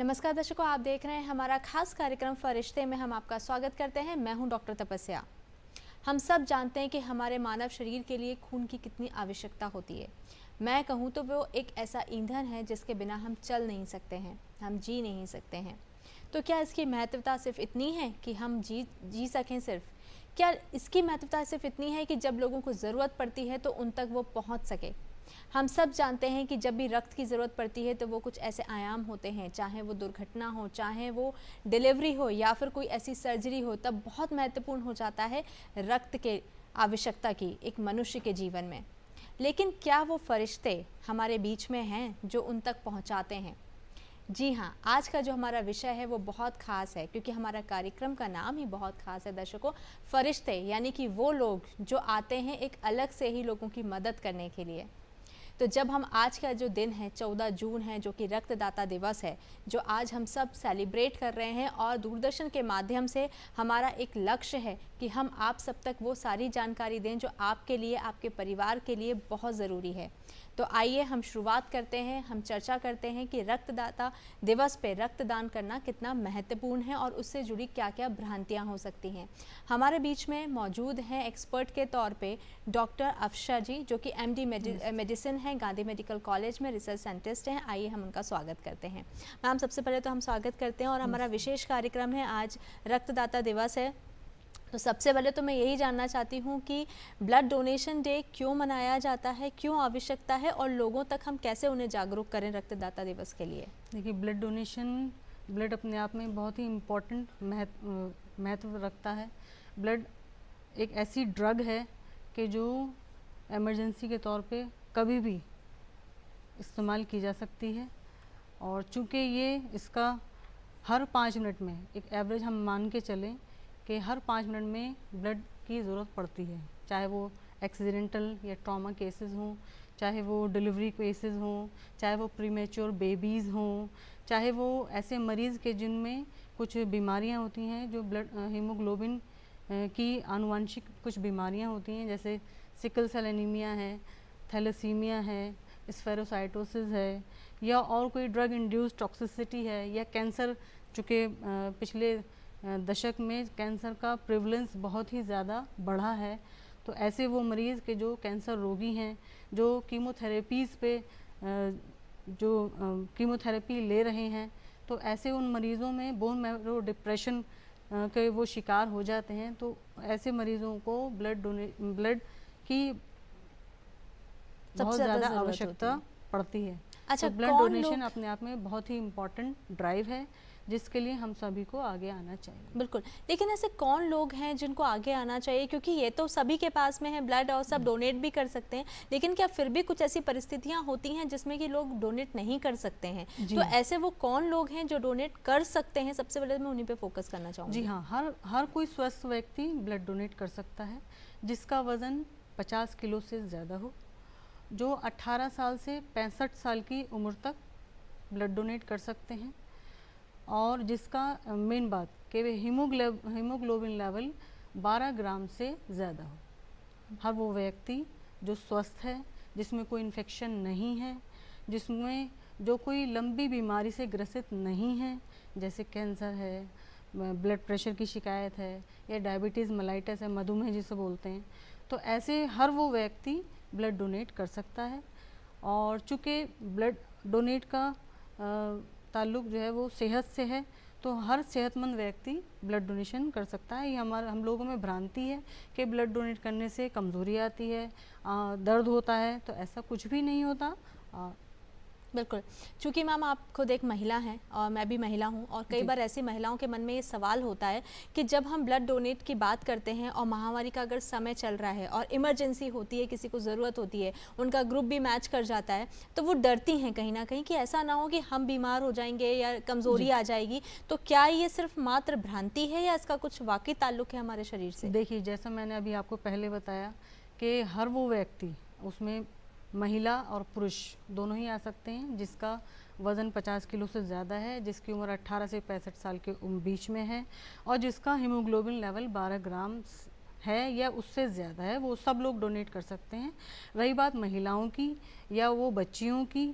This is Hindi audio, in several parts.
नमस्कार दर्शकों, आप देख रहे हैं हमारा खास कार्यक्रम फरिश्ते में हम आपका स्वागत करते हैं। मैं हूं डॉक्टर तपस्या। हम सब जानते हैं कि हमारे मानव शरीर के लिए खून की कितनी आवश्यकता होती है। मैं कहूं तो वो एक ऐसा ईंधन है जिसके बिना हम चल नहीं सकते हैं, हम जी नहीं सकते हैं। तो क्या इसकी महत्वता सिर्फ इतनी है कि हम जी सकें? क्या इसकी महत्वता सिर्फ इतनी है कि जब लोगों को ज़रूरत पड़ती है तो उन तक वो पहुंच सके? हम सब जानते हैं कि जब भी रक्त की ज़रूरत पड़ती है तो वो कुछ ऐसे आयाम होते हैं, चाहे वो दुर्घटना हो, चाहे वो डिलीवरी हो या फिर कोई ऐसी सर्जरी हो, तब बहुत महत्वपूर्ण हो जाता है रक्त के आवश्यकता की एक मनुष्य के जीवन में। लेकिन क्या वो फरिश्ते हमारे बीच में हैं जो उन तक पहुंचाते हैं? जी हाँ, आज का जो हमारा विषय है वो बहुत ख़ास है, क्योंकि हमारा कार्यक्रम का नाम ही बहुत ख़ास है दर्शकों। फरिश्ते यानी कि वो लोग जो आते हैं एक अलग से ही लोगों की मदद करने के लिए। तो जब हम आज का जो दिन है 14 जून है, जो कि रक्तदाता दिवस है, जो आज हम सब सेलिब्रेट कर रहे हैं, और दूरदर्शन के माध्यम से हमारा एक लक्ष्य है कि हम आप सब तक वो सारी जानकारी दें जो आपके लिए, आपके परिवार के लिए बहुत ज़रूरी है। तो आइए हम शुरुआत करते हैं, हम चर्चा करते हैं कि रक्तदाता दिवस पे रक्तदान करना कितना महत्वपूर्ण है और उससे जुड़ी क्या क्या भ्रांतियां हो सकती हैं। हमारे बीच में मौजूद हैं एक्सपर्ट के तौर पे डॉक्टर अफशा जी, जो कि MD मेडिसिन है, गांधी मेडिकल कॉलेज में रिसर्च साइंटिस्ट हैं। आइए हम उनका स्वागत करते हैं। मैम, सबसे पहले तो हम स्वागत करते हैं, और हमारा विशेष कार्यक्रम है, आज रक्तदाता दिवस है। तो सबसे पहले तो मैं यही जानना चाहती हूँ कि ब्लड डोनेशन डे क्यों मनाया जाता है, क्यों आवश्यकता है, और लोगों तक हम कैसे उन्हें जागरूक करें रक्तदाता दिवस के लिए? देखिए, ब्लड डोनेशन, ब्लड अपने आप में बहुत ही इम्पोर्टेंट महत्व रखता है। ब्लड एक ऐसी ड्रग है कि जो इमरजेंसी के तौर पे कभी भी इस्तेमाल की जा सकती है, और चूँकि ये इसका हर 5 मिनट में एक एवरेज हम मान के चलें कि हर 5 मिनट में ब्लड की ज़रूरत पड़ती है, चाहे वो एक्सीडेंटल या ट्रॉमा केसेस हों, चाहे वो डिलीवरी केसेस हों, चाहे वो प्रीमेच्योर बेबीज़ हों, चाहे वो ऐसे मरीज़ के जिनमें कुछ बीमारियां होती हैं, जो ब्लड हीमोग्लोबिन की आनुवंशिक कुछ बीमारियां होती हैं, जैसे सिकल सेल एनीमिया है, थैलेसीमिया है, स्फेरोसाइटोसिस है, या और कोई ड्रग इंड्यूस्ड टॉक्सिसिटी है, या कैंसर। चूँकि पिछले दशक में कैंसर का प्रिवलेंस बहुत ही ज़्यादा बढ़ा है, तो ऐसे वो मरीज़ के जो कैंसर रोगी हैं, जो कीमोथेरेपीज़ पे जो कीमोथेरेपी ले रहे हैं, तो ऐसे उन मरीज़ों में बोन मैरो डिप्रेशन के वो शिकार हो जाते हैं। तो ऐसे मरीज़ों को ब्लड की बहुत ज़्यादा आवश्यकता पड़ती है। अच्छा, तो ब्लड डोनेशन अपने आप में बहुत ही इम्पोर्टेंट ड्राइव है, जिसके लिए हम सभी को आगे आना चाहिए। बिल्कुल, लेकिन ऐसे कौन लोग हैं जिनको आगे आना चाहिए? क्योंकि ये तो सभी के पास में है ब्लड, और सब डोनेट भी कर सकते हैं, लेकिन क्या फिर भी कुछ ऐसी परिस्थितियां होती हैं जिसमें कि लोग डोनेट नहीं कर सकते हैं? तो ऐसे वो कौन लोग हैं जो डोनेट कर सकते हैं? सबसे पहले मैं उन्हीं पे फोकस करना चाहूँगी। जी हाँ, हर कोई स्वस्थ व्यक्ति ब्लड डोनेट कर सकता है जिसका वज़न 50 किलो से ज़्यादा हो, जो 18 साल से 65 साल की उम्र तक ब्लड डोनेट कर सकते हैं, और जिसका मेन बात कि वे हीमोग्लोबिन लेवल 12 ग्राम से ज़्यादा हो। हर वो व्यक्ति जो स्वस्थ है, जिसमें कोई इन्फेक्शन नहीं है, जिसमें जो कोई लंबी बीमारी से ग्रसित नहीं है, जैसे कैंसर है, ब्लड प्रेशर की शिकायत है, या डायबिटीज़ मेलाइटस है, मधुमेह जिसे बोलते हैं, तो ऐसे हर वो व्यक्ति ब्लड डोनेट कर सकता है। और चूँकि ब्लड डोनेट का ताल्लुक़ जो है वो सेहत से है, तो हर सेहतमंद व्यक्ति ब्लड डोनेशन कर सकता है। ये हम लोगों में भ्रांति है कि ब्लड डोनेट करने से कमज़ोरी आती है, दर्द होता है, तो ऐसा कुछ भी नहीं होता। बिल्कुल, चूँकि मैम आप खुद एक महिला हैं और मैं भी महिला हूँ, और कई बार ऐसी महिलाओं के मन में ये सवाल होता है कि जब हम ब्लड डोनेट की बात करते हैं और महामारी का अगर समय चल रहा है और इमरजेंसी होती है, किसी को ज़रूरत होती है, उनका ग्रुप भी मैच कर जाता है, तो वो डरती हैं कहीं ना कहीं कि ऐसा ना हो कि हम बीमार हो जाएंगे या कमज़ोरी आ जाएगी। तो क्या ये सिर्फ मात्र भ्रांति है या इसका कुछ वाकई ताल्लुक़ है हमारे शरीर से? देखिए, जैसा मैंने अभी आपको पहले बताया कि हर वो व्यक्ति, उसमें महिला और पुरुष दोनों ही आ सकते हैं, जिसका वज़न 50 किलो से ज़्यादा है, जिसकी उम्र 18 से 65 साल के बीच में है, और जिसका हीमोग्लोबिन लेवल 12 ग्राम है या उससे ज़्यादा है, वो सब लोग डोनेट कर सकते हैं। रही बात महिलाओं की या वो बच्चियों की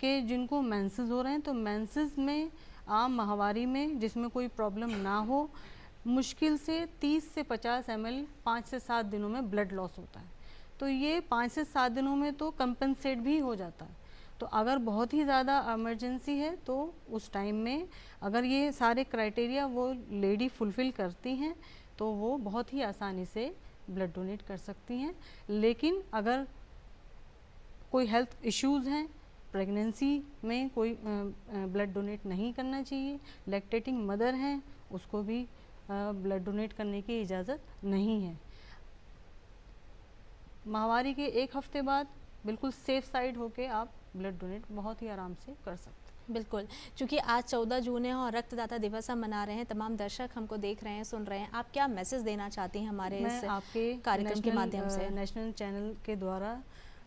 कि जिनको मेंसेस हो रहे हैं, तो मेंसेस में आम माहवारी में जिसमें कोई प्रॉब्लम ना हो, मुश्किल से 30 से 50 ml 5 से 7 दिनों में ब्लड लॉस होता है। तो ये 5 से 7 दिनों में तो कंपनसेट भी हो जाता है। तो अगर बहुत ही ज़्यादा इमरजेंसी है तो उस टाइम में अगर ये सारे क्राइटेरिया वो लेडी फुलफ़िल करती हैं तो वो बहुत ही आसानी से ब्लड डोनेट कर सकती हैं। लेकिन अगर कोई हेल्थ इश्यूज़ हैं, प्रेगनेंसी में कोई ब्लड डोनेट नहीं करना चाहिए, लैक्टेटिंग मदर हैं, उसको भी ब्लड डोनेट करने की इजाज़त नहीं है। माहवारी के 1 हफ्ते बाद बिल्कुल सेफ साइड होके आप ब्लड डोनेट बहुत ही आराम से कर सकते हैं। बिल्कुल, क्योंकि आज 14 जून है और रक्तदाता दिवस हम मना रहे हैं, तमाम दर्शक हमको देख रहे हैं, सुन रहे हैं, आप क्या मैसेज देना चाहती हैं हमारे मैं इस आपके कार्यक्रम के माध्यम से? नेशनल चैनल के द्वारा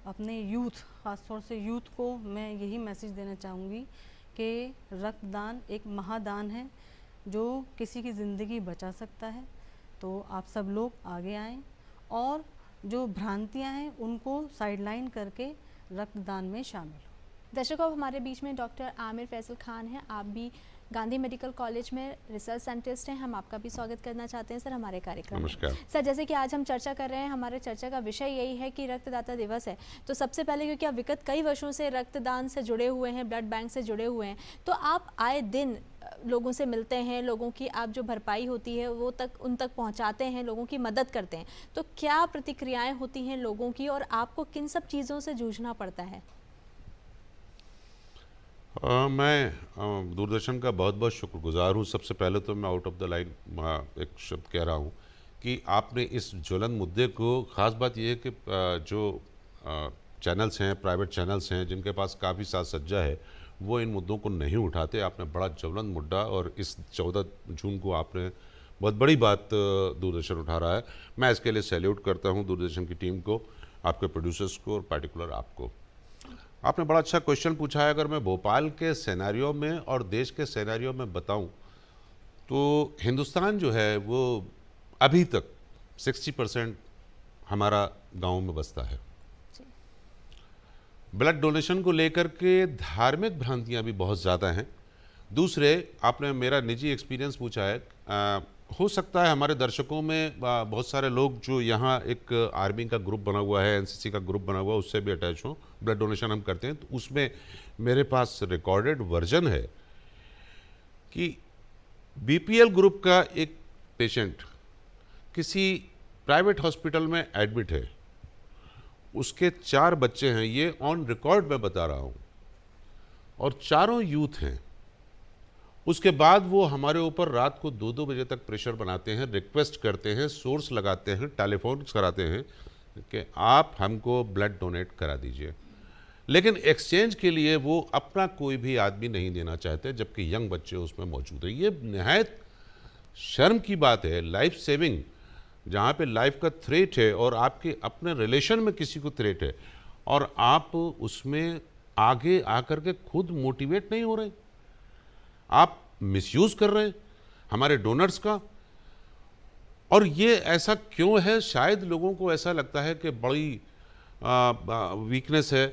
अपने यूथ, ख़ासतौर से यूथ को मैं यही मैसेज देना चाहूँगी कि रक्तदान एक महादान है जो किसी की ज़िंदगी बचा सकता है। तो आप सब लोग आगे आएँ और जो भ्रांतियाँ हैं उनको साइडलाइन करके रक्तदान में शामिल हो। दर्शकों, अब हमारे बीच में डॉक्टर आमिर फैसल खान हैं। आप भी गांधी मेडिकल कॉलेज में रिसर्च साइंटिस्ट हैं। हम आपका भी स्वागत करना चाहते हैं सर हमारे कार्यक्रम में। नमस्कार सर, जैसे कि आज हम चर्चा कर रहे हैं, हमारे चर्चा का विषय यही है कि रक्तदाता दिवस है। तो सबसे पहले, क्योंकि आप विगत कई वर्षों से रक्तदान से जुड़े हुए हैं, ब्लड बैंक से जुड़े हुए हैं, तो आप आए दिन लोगों से मिलते हैं, लोगों की आप जो भरपाई होती है वो तक उन तक पहुंचाते हैं, लोगों की मदद करते हैं, तो क्या प्रतिक्रियाएं होती हैं लोगों की और आपको किन सब चीज़ों से जूझना पड़ता है? मैं दूरदर्शन का बहुत बहुत शुक्रगुजार हूँ। सबसे पहले तो मैं आउट ऑफ द लाइन एक शब्द कह रहा हूँ कि आपने इस ज्वलंत मुद्दे को, ख़ास बात यह है कि जो चैनल्स हैं, प्राइवेट चैनल्स हैं जिनके पास काफ़ी साज सज्जा है, वो इन मुद्दों को नहीं उठाते। आपने बड़ा ज्वलंत मुद्दा और इस 14 जून को आपने बहुत बड़ी बात दूरदर्शन उठा रहा है। मैं इसके लिए सैल्यूट करता हूँ दूरदर्शन की टीम को, आपके प्रोड्यूसर्स को और पार्टिकुलर आपको। आपने बड़ा अच्छा क्वेश्चन पूछा है। अगर मैं भोपाल के सिनेरियो में और देश के सिनेरियो में बताऊं तो हिंदुस्तान जो है वो अभी तक 60% हमारा गांव में बसता है। ब्लड डोनेशन को लेकर के धार्मिक भ्रांतियां भी बहुत ज़्यादा हैं। दूसरे, आपने मेरा निजी एक्सपीरियंस पूछा है। हो सकता है हमारे दर्शकों में बहुत सारे लोग जो यहाँ एक आर्मी का ग्रुप बना हुआ है, एनसीसी का ग्रुप बना हुआ है, उससे भी अटैच हो। ब्लड डोनेशन हम करते हैं तो उसमें मेरे पास रिकॉर्डेड वर्जन है कि बीपीएल ग्रुप का एक पेशेंट किसी प्राइवेट हॉस्पिटल में एडमिट है, उसके 4 बच्चे हैं, ये ऑन रिकॉर्ड मैं बता रहा हूँ, और चारों यूथ हैं। उसके बाद वो हमारे ऊपर रात को 2-2 बजे तक प्रेशर बनाते हैं, रिक्वेस्ट करते हैं, सोर्स लगाते हैं, टेलीफोन कराते हैं कि आप हमको ब्लड डोनेट करा दीजिए। लेकिन एक्सचेंज के लिए वो अपना कोई भी आदमी नहीं देना चाहते, जबकि यंग बच्चे उसमें मौजूद हैं। ये निहायत शर्म की बात है। लाइफ सेविंग, जहाँ पे लाइफ का थ्रेट है और आपके अपने रिलेशन में किसी को थ्रेट है, और आप उसमें आगे आकर के खुद मोटिवेट नहीं हो रहे, आप मिसयूज़ कर रहे हैं हमारे डोनर्स का। और ये ऐसा क्यों है? शायद लोगों को ऐसा लगता है कि बड़ी वीकनेस है।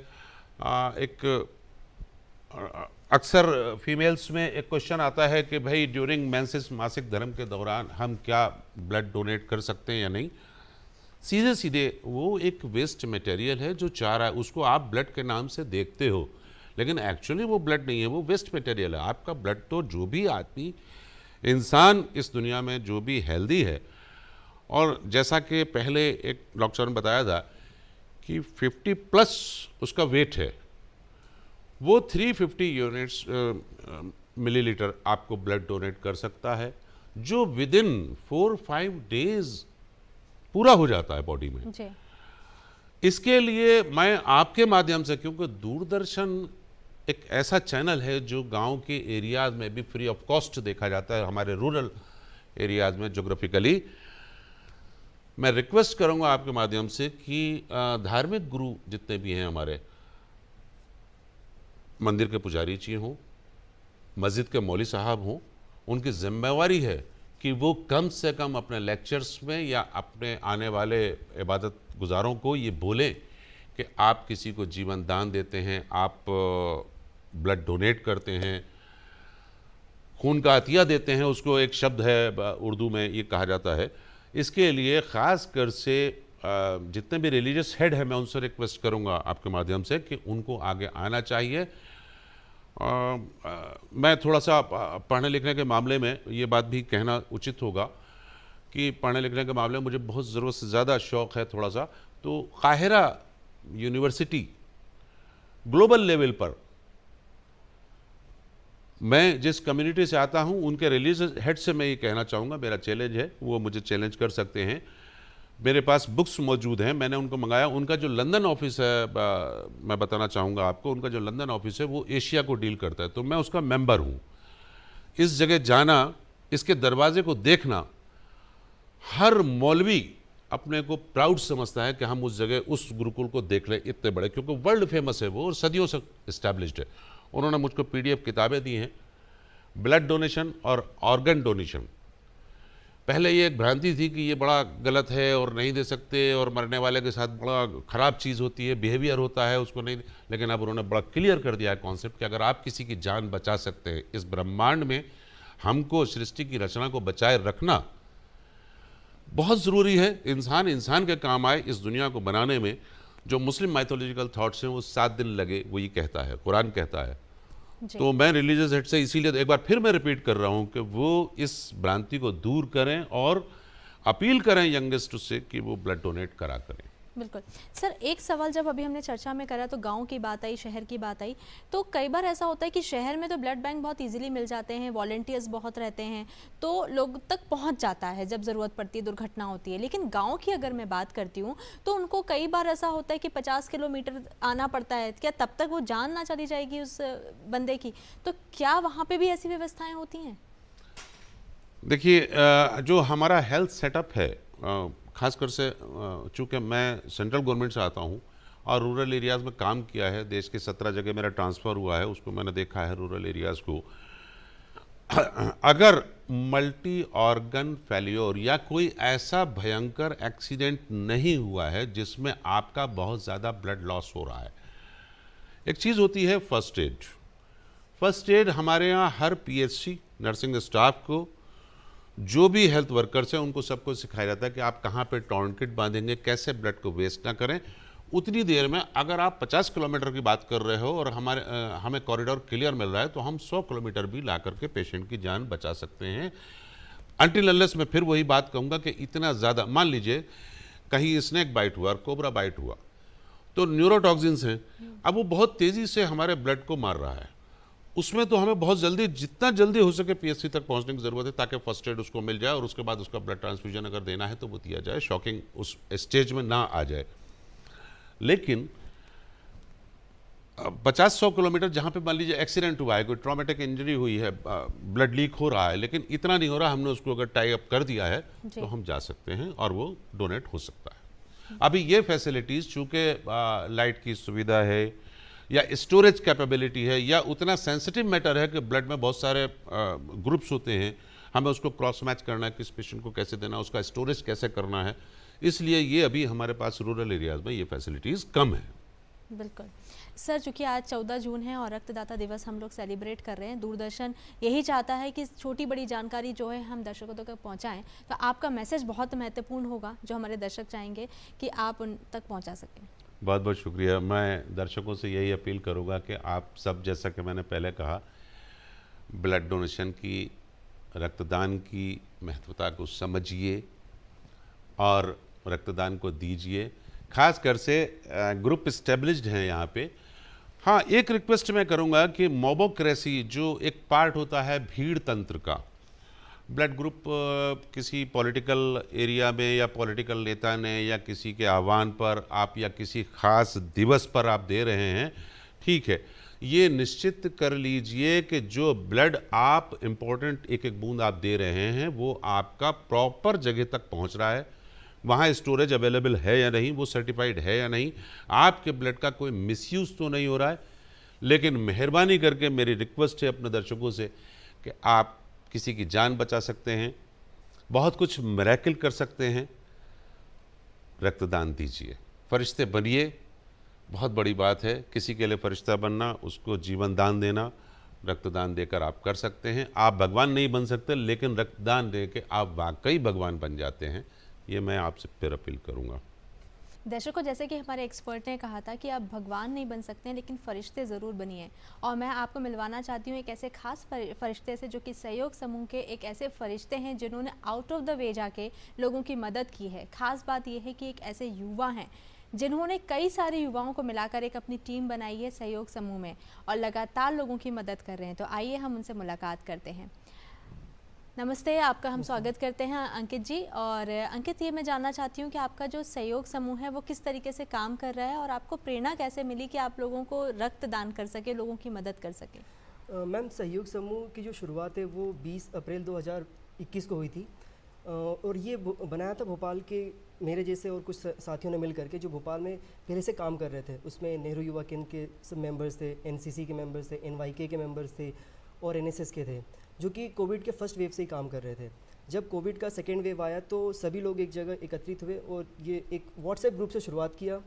अक्सर फीमेल्स में एक क्वेश्चन आता है कि भाई ड्यूरिंग मेंसेस, मासिक धर्म के दौरान हम क्या ब्लड डोनेट कर सकते हैं या नहीं। सीधे सीधे वो एक वेस्ट मटेरियल है जो चाह रहा है, उसको आप ब्लड के नाम से देखते हो, लेकिन एक्चुअली वो ब्लड नहीं है, वो वेस्ट मटेरियल है। आपका ब्लड तो जो भी आदमी, इंसान इस दुनिया में जो भी हेल्दी है, और जैसा कि पहले एक डॉक्टर ने बताया था कि 50+ उसका वेट है, वो 350 यूनिट्स मिलीलीटर आपको ब्लड डोनेट कर सकता है, जो विदिन 4-5 डेज पूरा हो जाता है बॉडी में जी। इसके लिए मैं आपके माध्यम से, क्योंकि दूरदर्शन एक ऐसा चैनल है जो गांव के एरियाज में भी फ्री ऑफ कॉस्ट देखा जाता है, हमारे रूरल एरियाज में जोग्राफिकली, मैं रिक्वेस्ट करूंगा आपके माध्यम से कि धार्मिक गुरु जितने भी हैं हमारे, मंदिर के पुजारी जी हों, मस्जिद के मौलवी साहब हों, उनकी जिम्मेवारी है कि वो कम से कम अपने लेक्चर्स में या अपने आने वाले इबादत गुजारों को ये बोलें कि आप किसी को जीवन दान देते हैं, आप ब्लड डोनेट करते हैं, खून का अतिया देते हैं, उसको एक शब्द है उर्दू में ये कहा जाता है। इसके लिए ख़ास कर से जितने भी रिलीजियस हेड हैं, मैं उनसे रिक्वेस्ट करूंगा आपके माध्यम से कि उनको आगे आना चाहिए। मैं थोड़ा सा पढ़ने लिखने के मामले में ये बात भी कहना उचित होगा कि पढ़ने लिखने के मामले में मुझे बहुत ज़रूरत से ज़्यादा शौक़ है थोड़ा सा। तो काहिरा यूनिवर्सिटी ग्लोबल लेवल पर, मैं जिस कम्युनिटी से आता हूं उनके रिलीजियस हेड से मैं ये कहना चाहूँगा, मेरा चैलेंज है, वो मुझे चैलेंज कर सकते हैं। मेरे पास बुक्स मौजूद हैं, मैंने उनको मंगाया। उनका जो लंदन ऑफिस है, मैं बताना चाहूँगा आपको, उनका जो लंदन ऑफिस है वो एशिया को डील करता है, तो मैं उसका मेंबर हूँ। इस जगह जाना, इसके दरवाजे को देखना, हर मौलवी अपने को प्राउड समझता है कि हम उस जगह उस गुरुकुल को देख लें, इतने बड़े, क्योंकि वर्ल्ड फेमस है वो और सदियों से इस्टेब्लिश्ड है। उन्होंने मुझको PDF किताबें दी हैं, ब्लड डोनेशन और ऑर्गन डोनेशन। पहले ये एक भ्रांति थी कि ये बड़ा गलत है और नहीं दे सकते, और मरने वाले के साथ बड़ा ख़राब चीज़ होती है, बिहेवियर होता है, उसको नहीं। लेकिन अब उन्होंने बड़ा क्लियर कर दिया है कॉन्सेप्ट कि अगर आप किसी की जान बचा सकते हैं, इस ब्रह्मांड में हमको सृष्टि की रचना को बचाए रखना बहुत ज़रूरी है। इंसान इंसान के काम आए इस दुनिया को बनाने में। जो मुस्लिम माइथोलॉजिकल थॉट्स हैं वो 7 दिन लगे, वो ये कहता है, कुरान कहता है। तो मैं रिलीजियस हेड से इसीलिए एक बार फिर मैं रिपीट कर रहा हूँ कि वो इस भ्रांति को दूर करें और अपील करें यंगेस्ट से कि वो ब्लड डोनेट करा करें। बिल्कुल सर, एक सवाल जब अभी हमने चर्चा में करा तो गांव की बात आई, शहर की बात आई, तो कई बार ऐसा होता है कि शहर में तो ब्लड बैंक बहुत इजीली मिल जाते हैं, वॉलंटियर्स बहुत रहते हैं, तो लोग तक पहुंच जाता है जब ज़रूरत पड़ती है, दुर्घटना होती है। लेकिन गांव की अगर मैं बात करती हूँ तो उनको कई बार ऐसा होता है कि 50 किलोमीटर आना पड़ता है, क्या तब तक वो जान ना चली जाएगी उस बंदे की? तो क्या वहाँ पर भी ऐसी व्यवस्थाएँ होती हैं? देखिए, जो हमारा हेल्थ सेटअप है, खासकर से चूँकि मैं सेंट्रल गवर्नमेंट से आता हूँ और रूरल एरियाज़ में काम किया है, देश के 17 जगह मेरा ट्रांसफ़र हुआ है, उसको मैंने देखा है रूरल एरियाज़ को। अगर मल्टी ऑर्गन फेल्योर या कोई ऐसा भयंकर एक्सीडेंट नहीं हुआ है जिसमें आपका बहुत ज़्यादा ब्लड लॉस हो रहा है, एक चीज़ होती है फर्स्ट एड। फर्स्ट एड हमारे यहाँ हर PHC नर्सिंग स्टाफ को, जो भी हेल्थ वर्कर्स हैं, उनको सबको सिखाया जाता है कि आप कहाँ पे टॉर्निकेट बांधेंगे, कैसे ब्लड को वेस्ट ना करें। उतनी देर में अगर आप 50 किलोमीटर की बात कर रहे हो और हमें कॉरिडोर क्लियर मिल रहा है तो हम 100 किलोमीटर भी ला करके पेशेंट की जान बचा सकते हैं। अनटिल अनलेस मैं फिर वही बात कहूँगा कि इतना ज़्यादा, मान लीजिए कहीं स्नेक बाइट हुआ और कोबरा बाइट हुआ, तो न्यूरोटॉक्सिन्स हैं, अब वो बहुत तेज़ी से हमारे ब्लड को मार रहा है। उसमें तो हमें बहुत जल्दी, जितना जल्दी हो सके PHC तक पहुंचने की ज़रूरत है ताकि फर्स्ट एड उसको मिल जाए और उसके बाद उसका ब्लड ट्रांसफ्यूजन अगर देना है तो वो दिया जाए, शॉकिंग उस स्टेज में ना आ जाए। लेकिन 50-100 किलोमीटर जहाँ पे मान लीजिए एक्सीडेंट हुआ है, कोई ट्रॉमेटिक इंजरी हुई है, ब्लड लीक हो रहा है, लेकिन इतना नहीं हो रहा, हमने उसको अगर टाई अप कर दिया है तो हम जा सकते हैं और वो डोनेट हो सकता है। अभी ये फैसिलिटीज़ चूँकि लाइट की सुविधा है या स्टोरेज कैपेबिलिटी है या उतना सेंसिटिव मैटर है कि ब्लड में बहुत सारे ग्रुप्स होते हैं, हमें उसको क्रॉस मैच करना है, किस पेशेंट को कैसे देना है, उसका स्टोरेज कैसे करना है, इसलिए ये अभी हमारे पास रूरल एरियाज़ में ये फैसिलिटीज़ कम है। बिल्कुल सर, चूँकि आज 14 जून है और रक्तदाता दिवस हम लोग सेलिब्रेट कर रहे हैं, दूरदर्शन यही चाहता है कि छोटी बड़ी जानकारी जो है हम दर्शकों तक पहुँचाएँ, तो आपका मैसेज बहुत महत्वपूर्ण होगा जो हमारे दर्शक चाहेंगे कि आप उन तक पहुँचा सकें। बहुत बहुत शुक्रिया। मैं दर्शकों से यही अपील करूँगा कि आप सब, जैसा कि मैंने पहले कहा, ब्लड डोनेशन की, रक्तदान की महत्वता को समझिए और रक्तदान को दीजिए। खास कर से ग्रुप इस्टेब्लिश्ड हैं यहाँ पे। हाँ, एक रिक्वेस्ट मैं करूँगा कि मोबोक्रेसी जो एक पार्ट होता है भीड़ तंत्र का, ब्लड ग्रुप किसी पॉलिटिकल एरिया में या पॉलिटिकल नेता ने या किसी के आह्वान पर आप या किसी खास दिवस पर आप दे रहे हैं, ठीक है, ये निश्चित कर लीजिए कि जो ब्लड आप इम्पोर्टेंट एक एक बूंद आप दे रहे हैं वो आपका प्रॉपर जगह तक पहुंच रहा है, वहाँ स्टोरेज अवेलेबल है या नहीं, वो सर्टिफाइड है या नहीं, आपके ब्लड का कोई मिसयूज़ तो नहीं हो रहा है। लेकिन मेहरबानी करके मेरी रिक्वेस्ट है अपने दर्शकों से कि आप किसी की जान बचा सकते हैं, बहुत कुछ मिरेकल कर सकते हैं, रक्तदान दीजिए, फरिश्ते बनिए। बहुत बड़ी बात है किसी के लिए फरिश्ता बनना, उसको जीवन दान देना, रक्तदान देकर आप कर सकते हैं। आप भगवान नहीं बन सकते, लेकिन रक्तदान दे के आप वाकई भगवान बन जाते हैं। ये मैं आपसे फिर अपील करूँगा। दर्शकों, जैसे कि हमारे एक्सपर्ट ने कहा था कि आप भगवान नहीं बन सकते हैं, लेकिन फ़रिश्ते ज़रूर बनिए। और मैं आपको मिलवाना चाहती हूँ एक ऐसे खास फ़रिश्ते से, जो कि सहयोग समूह के एक ऐसे फ़रिश्ते हैं जिन्होंने आउट ऑफ द वे जाके लोगों की मदद की है। ख़ास बात यह है कि एक ऐसे युवा हैं जिन्होंने कई सारे युवाओं को मिलाकर एक अपनी टीम बनाई है सहयोग समूह में, और लगातार लोगों की मदद कर रहे हैं। तो आइए हम उनसे मुलाकात करते हैं। नमस्ते, आपका हम स्वागत करते हैं अंकित जी। और अंकित, ये मैं जानना चाहती हूँ कि आपका जो सहयोग समूह है वो किस तरीके से काम कर रहा है, और आपको प्रेरणा कैसे मिली कि आप लोगों को रक्तदान कर सके, लोगों की मदद कर सके? मैम, सहयोग समूह की जो शुरुआत है वो 20 अप्रैल 2021 को हुई थी, और ये बनाया था भोपाल के मेरे जैसे और कुछ साथियों ने मिल करके, जो भोपाल में पहले से काम कर रहे थे। उसमें नेहरू युवा केंद्र के सब मेंबर्स थे, एनसीसी के मेंबर्स थे, एनवाईके के मेंबर्स थे और एनएसएस के थे, जो कि कोविड के फर्स्ट वेव से ही काम कर रहे थे। जब कोविड का सेकेंड वेव आया तो सभी लोग एक जगह एकत्रित हुए और ये एक व्हाट्सएप ग्रुप से शुरुआत किया,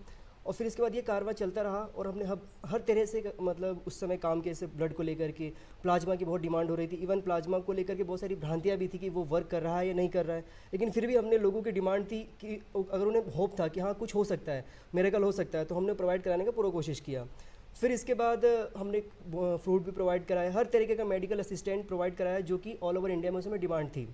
और फिर इसके बाद ये कारवां चलता रहा। और हमने हर तरह से मतलब उस समय काम किए, जैसे ब्लड को लेकर के, प्लाज्मा की बहुत डिमांड हो रही थी। इवन प्लाज्मा को लेकर के बहुत सारी भ्रांतियाँ भी थी कि वो वर्क कर रहा है या नहीं कर रहा है, लेकिन फिर भी हमने लोगों की डिमांड थी कि अगर उन्हें होप था कि हाँ कुछ हो सकता है, मिरेकल हो सकता है, तो हमने प्रोवाइड कराने का पूरा कोशिश किया। फिर इसके बाद हमने फ्रूट भी प्रोवाइड कराया, हर तरीके का मेडिकल असिस्टेंट प्रोवाइड कराया, जो कि ऑल ओवर इंडिया में उसमें डिमांड थी।